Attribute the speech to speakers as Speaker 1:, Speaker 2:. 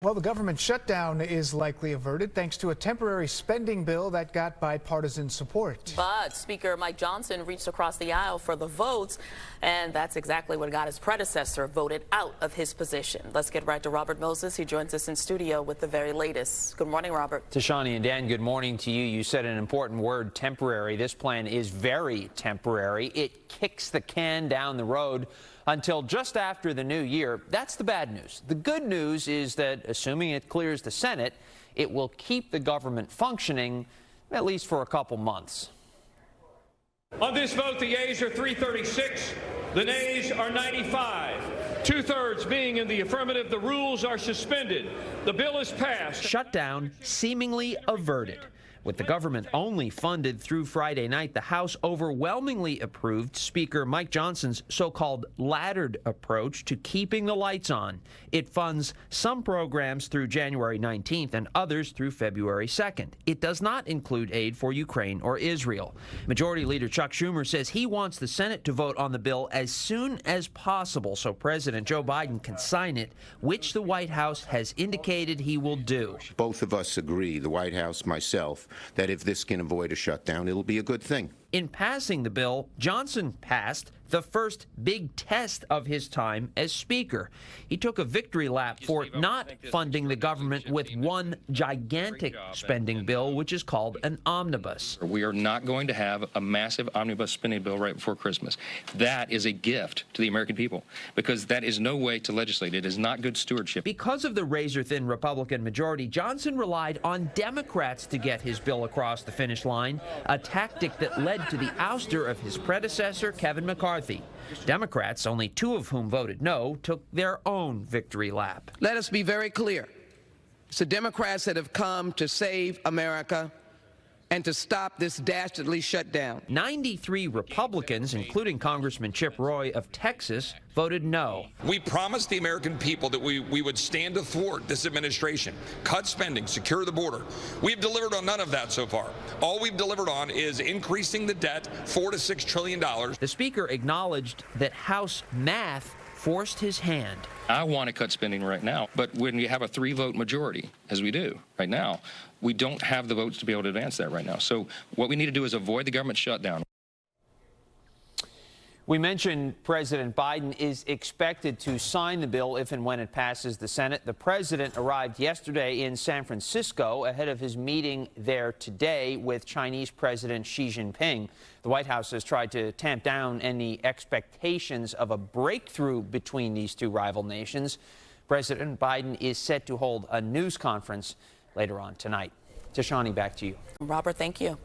Speaker 1: Well, the government shutdown is likely averted thanks to a temporary spending bill that got bipartisan support.
Speaker 2: But Speaker Mike Johnson reached across the aisle for the votes, and that's exactly what got his predecessor voted out of his position. Let's get right to Robert Moses. He joins us in studio with the very latest. Good morning, Robert.
Speaker 3: Tashani and Dan, good morning to you. You said an important word, temporary. This plan is very temporary. It kicks the can down the road until just after the new year. That's the bad news. The good news is that, assuming it clears the Senate, it will keep the government functioning at least for a couple months.
Speaker 4: On this vote, the yeas are 336, the nays are 95. Two-thirds being in the affirmative, the rules are suspended. The bill is passed.
Speaker 3: Shutdown seemingly averted. With the government only funded through Friday night, the House overwhelmingly approved Speaker Mike Johnson's so-called laddered approach to keeping the lights on. It funds some programs through January 19th and others through February 2nd. It does not include aid for Ukraine or Israel. Majority Leader Chuck Schumer says he wants the Senate to vote on the bill as soon as possible so President Joe Biden can sign it, which the White House has indicated he will do.
Speaker 5: Both of us agree, the White House, myself, that if this can avoid a shutdown, it'll be a good thing.
Speaker 3: In passing the bill, Johnson passed the first big test of his time as Speaker. He took a victory lap for not funding the government with one gigantic spending bill, which is called an omnibus.
Speaker 6: We are not going to have a massive omnibus spending bill right before Christmas. That is a gift to the American people, because that is no way to legislate. It is not good stewardship.
Speaker 3: Because of the razor-thin Republican majority, Johnson relied on Democrats to get his bill across the finish line, a tactic that led to the ouster of his predecessor, Kevin McCarthy. Democrats, only two of whom voted no, took their own victory lap.
Speaker 7: Let us be very clear. It's the Democrats that have come to save America and to stop this dastardly shutdown.
Speaker 3: 93 Republicans, including Congressman Chip Roy of Texas, voted no.
Speaker 8: We promised the American people that we would stand to thwart this administration, cut spending, secure the border. We've delivered on none of that so far. All we've delivered on is increasing the debt $4 to $6 trillion.
Speaker 3: The Speaker acknowledged that House math forced his hand.
Speaker 6: I want to cut spending right now, but when you have a 3-vote majority, as we do right now, we don't have the votes to be able to advance that right now. So what we need to do is avoid the government shutdown.
Speaker 3: We mentioned President Biden is expected to sign the bill if and when it passes the Senate. The president arrived yesterday in San Francisco ahead of his meeting there today with Chinese President Xi Jinping. The White House has tried to tamp down any expectations of a breakthrough between these two rival nations. President Biden is set to hold a news conference later on tonight. Tashani, back to you.
Speaker 2: Robert, thank you.